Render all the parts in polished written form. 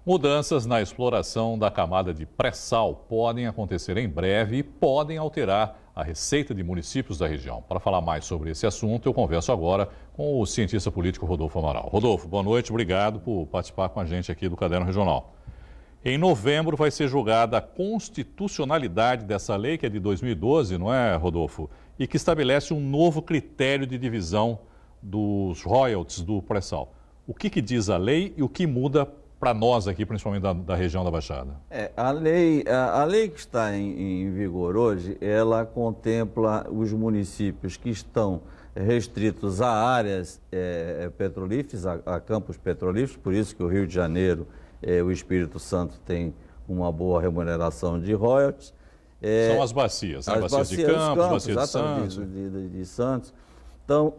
Mudanças na exploração da camada de pré-sal podem acontecer em breve e podem alterar a receita de municípios da região. Para falar mais sobre esse assunto, eu converso agora com o cientista político Rodolfo Amaral. Rodolfo, boa noite, obrigado por participar com a gente aqui do Caderno Regional. Em novembro vai ser julgada a constitucionalidade dessa lei, que é de 2012, não é, Rodolfo? E que estabelece um novo critério de divisão dos royalties do pré-sal. O que diz a lei e o que muda para nós aqui, principalmente da região da Baixada? A lei que está em vigor hoje, ela contempla os municípios que estão restritos a áreas petrolíferas, a campos petrolíferos, por isso que o Rio de Janeiro, o Espírito Santo tem uma boa remuneração de royalties. São as bacias, né? Bacias de Campos, bacia de Santos. De Santos. Então,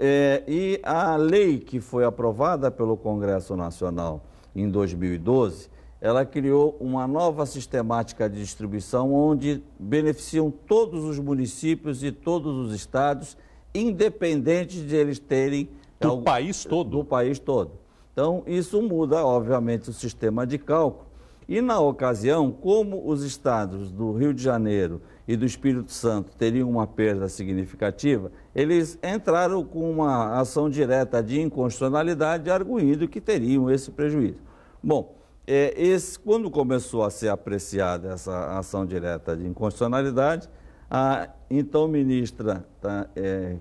e a lei que foi aprovada pelo Congresso Nacional em 2012, ela criou uma nova sistemática de distribuição onde beneficiam todos os municípios e todos os estados, independente de eles terem... Do país todo? Do país todo. Então, isso muda, obviamente, o sistema de cálculo. E, na ocasião, como os estados do Rio de Janeiro e do Espírito Santo teriam uma perda significativa, eles entraram com uma ação direta de inconstitucionalidade, arguindo que teriam esse prejuízo. Bom, quando começou a ser apreciada essa ação direta de inconstitucionalidade, a então ministra,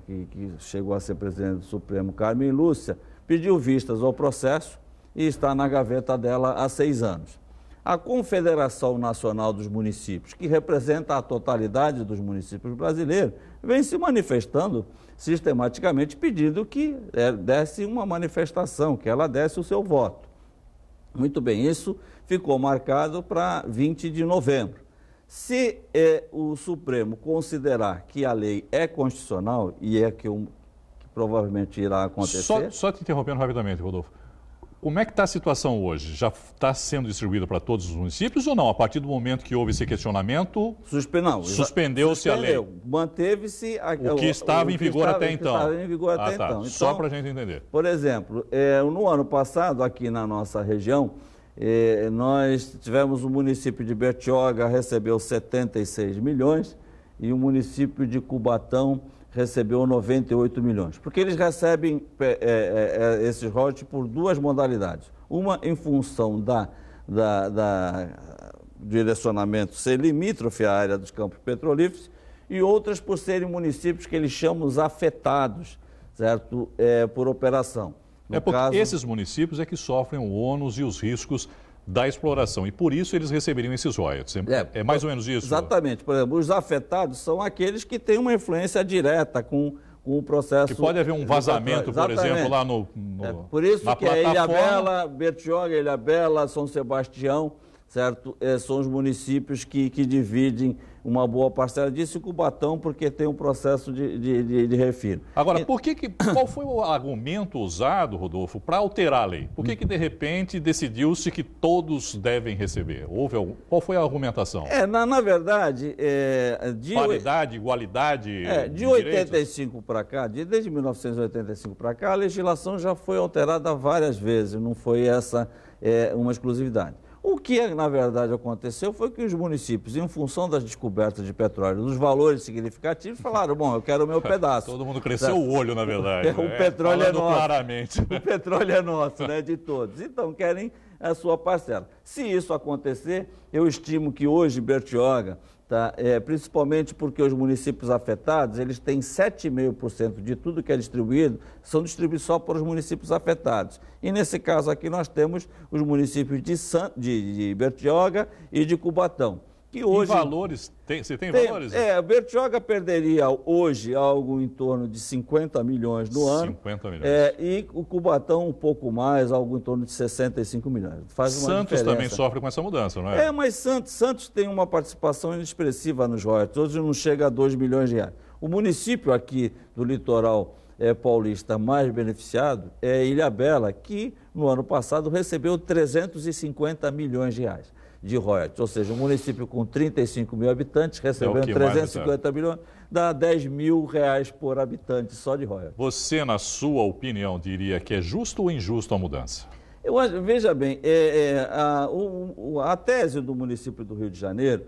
que chegou a ser presidente do Supremo, Carmen Lúcia, pediu vistas ao processo e está na gaveta dela há 6 anos. A Confederação Nacional dos Municípios, que representa a totalidade dos municípios brasileiros, vem se manifestando sistematicamente pedindo que desse uma manifestação, que ela desse o seu voto. Muito bem, isso ficou marcado para 20 de novembro. Se o Supremo considerar que a lei é constitucional, e é que provavelmente irá acontecer... Só te interrompendo rapidamente, Rodolfo. Como é que está a situação hoje? Já está sendo distribuído para todos os municípios ou não? A partir do momento que houve esse questionamento, suspendeu-se a lei? Manteve-se o que estava em vigor até então. Estava em vigor até então. Só para a gente entender. Por exemplo, no ano passado, aqui na nossa região, nós tivemos o município de Bertioga recebeu 76 milhões e o município de Cubatão recebeu 98 milhões. Porque eles recebem esses royalties por 2 modalidades. Uma em função da direcionamento ser limítrofe à área dos campos petrolíferos e outras por serem municípios que eles chamam os afetados, certo? Por operação. Porque esses municípios é que sofrem o ônus e os riscos da exploração, e por isso eles receberiam esses royalties. É mais ou menos isso? Exatamente. Por exemplo, os afetados são aqueles que têm uma influência direta com o processo... Que pode haver um vazamento, por exemplo, lá por isso na que plataforma. Ilhabela, Bertioga, Ilhabela, São Sebastião, certo? São os municípios que dividem uma boa parcela disso, e Cubatão, porque tem um processo de refino. Agora, qual foi o argumento usado, Rodolfo, para alterar a lei? Por que de repente decidiu-se que todos devem receber? Qual foi a argumentação? Na verdade... Paridade, igualdade de 85 para cá, desde 1985 para cá, a legislação já foi alterada várias vezes, não foi essa uma exclusividade. O que, na verdade, aconteceu foi que os municípios, em função das descobertas de petróleo, dos valores significativos, falaram, bom, eu quero o meu pedaço. Todo mundo cresceu o olho, na verdade. O petróleo é nosso. Claramente. O petróleo é nosso, né, de todos. Então, querem a sua parcela. Se isso acontecer, eu estimo que hoje, Bertioga, principalmente porque os municípios afetados, eles têm 7,5% de tudo que é distribuído, são distribuídos só para os municípios afetados. E nesse caso aqui nós temos os municípios de Bertioga e de Cubatão. Que hoje, em valores, você tem valores? Bertioga perderia hoje algo em torno de 50 milhões no ano. 50 milhões. E o Cubatão um pouco mais, algo em torno de 65 milhões. Faz uma Santos diferença. também sofre com essa mudança, não é? Mas Santos tem uma participação inexpressiva nos royalties. Hoje não chega a 2 milhões de reais. O município aqui do litoral paulista mais beneficiado é Ilhabela, que no ano passado recebeu 350 milhões de reais de royalties, ou seja, um município com 35 mil habitantes recebendo 350 milhões, dá 10 mil reais por habitante só de royalties. Você, na sua opinião, diria que é justo ou injusto a mudança? Veja bem, a tese do município do Rio de Janeiro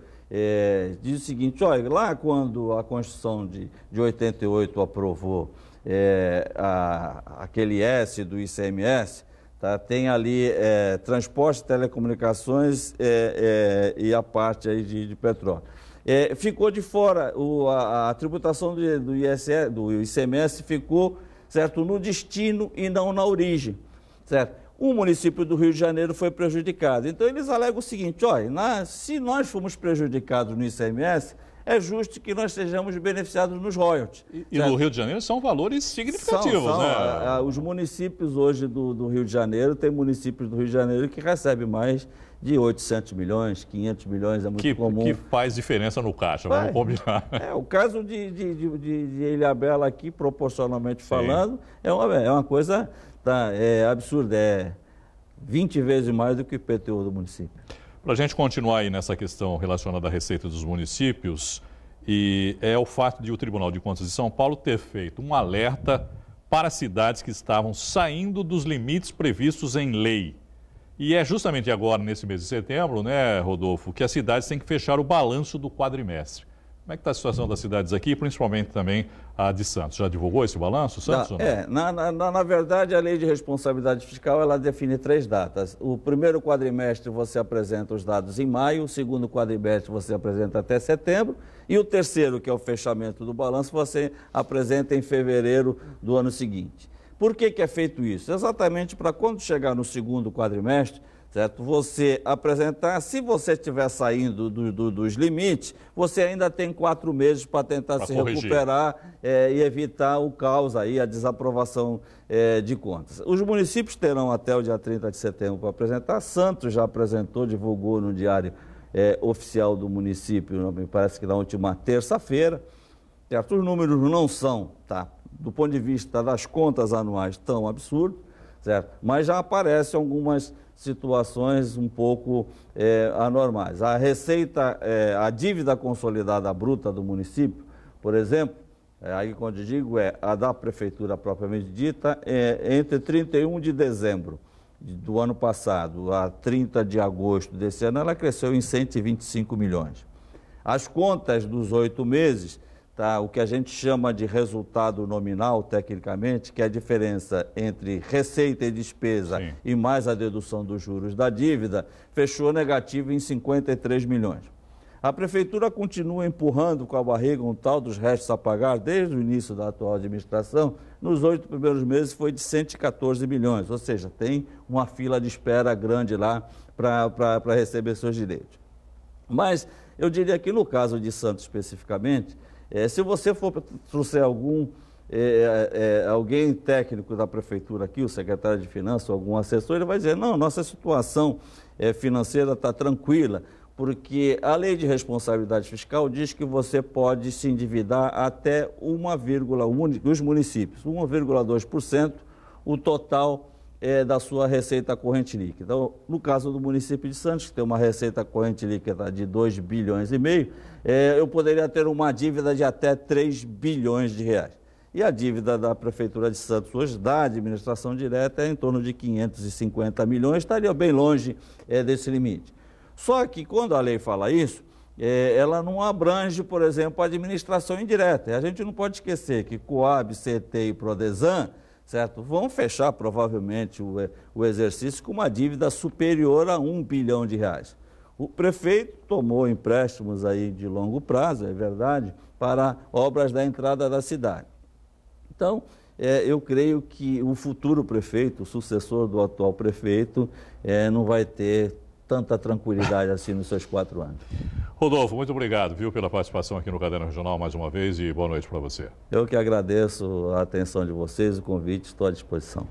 diz o seguinte: olha, lá quando a Constituição de 88 aprovou aquele S do ICMS, tá, tem ali transporte, telecomunicações e a parte aí de petróleo. Ficou de fora, a tributação do ICMS ficou, certo, no destino e não na origem, certo? O município do Rio de Janeiro foi prejudicado. Então, eles alegam o seguinte: olha, se nós fomos prejudicados no ICMS, é justo que nós sejamos beneficiados nos royalties. E no Rio de Janeiro são valores significativos, né? Os municípios hoje do Rio de Janeiro, tem municípios do Rio de Janeiro que recebem mais de 800 milhões, 500 milhões, é muito comum. Que faz diferença no caixa, vamos combinar. O caso de Ilhabela aqui, proporcionalmente falando, é uma coisa absurda, 20 vezes mais do que o IPTU do município. Para a gente continuar aí nessa questão relacionada à receita dos municípios, é o fato de o Tribunal de Contas de São Paulo ter feito um alerta para cidades que estavam saindo dos limites previstos em lei. E é justamente agora, nesse mês de setembro, né, Rodolfo, que as cidades têm que fechar o balanço do quadrimestre. Como é que está a situação das cidades aqui, principalmente também a de Santos? Já divulgou esse balanço, Santos? Na verdade, a Lei de Responsabilidade Fiscal, ela define 3 datas. O primeiro quadrimestre você apresenta os dados em maio, o segundo quadrimestre você apresenta até setembro, e o terceiro, que é o fechamento do balanço, você apresenta em fevereiro do ano seguinte. Por que é feito isso? Exatamente para quando chegar no segundo quadrimestre, certo? Você apresentar, se você estiver saindo dos limites, você ainda tem 4 meses para tentar se recuperar e evitar o caos aí, a desaprovação de contas. Os municípios terão até o dia 30 de setembro para apresentar. Santos já apresentou, divulgou no diário oficial do município, me parece que na última terça-feira. Os números não são, do ponto de vista das contas anuais, tão absurdos, certo? Mas já aparecem algumas situações um pouco anormais. A receita, a dívida consolidada bruta do município, por exemplo, aí quando eu digo a da prefeitura propriamente dita, entre 31 de dezembro do ano passado a 30 de agosto desse ano, ela cresceu em 125 milhões. As contas dos 8 meses, o que a gente chama de resultado nominal, tecnicamente, que é a diferença entre receita e despesa e mais a dedução dos juros da dívida, fechou negativo em 53 milhões. A Prefeitura continua empurrando com a barriga um tal dos restos a pagar desde o início da atual administração. Nos 8 primeiros meses foi de 114 milhões, ou seja, tem uma fila de espera grande lá para receber seus direitos. Mas eu diria que no caso de Santos especificamente, se você trouxer alguém técnico da prefeitura aqui, o secretário de Finanças, algum assessor, ele vai dizer: não, nossa situação financeira está tranquila, porque a Lei de Responsabilidade Fiscal diz que você pode se endividar até os municípios, 1,2% o total da sua receita corrente líquida. Então, no caso do município de Santos, que tem uma receita corrente líquida de 2,5 bilhões, eu poderia ter uma dívida de até 3 bilhões de reais. E a dívida da Prefeitura de Santos hoje, da administração direta, é em torno de 550 milhões, estaria bem longe desse limite. Só que quando a lei fala isso, ela não abrange, por exemplo, a administração indireta. E a gente não pode esquecer que Coab, CT e Prodesan, certo, vão fechar provavelmente o exercício com uma dívida superior a 1 bilhão de reais. O prefeito tomou empréstimos aí de longo prazo, é verdade, para obras da entrada da cidade. Então, eu creio que o futuro prefeito, o sucessor do atual prefeito, não vai ter tanta tranquilidade assim nos seus 4 anos. Rodolfo, muito obrigado, pela participação aqui no Caderno Regional mais uma vez e boa noite para você. Eu que agradeço a atenção de vocês, o convite, estou à disposição.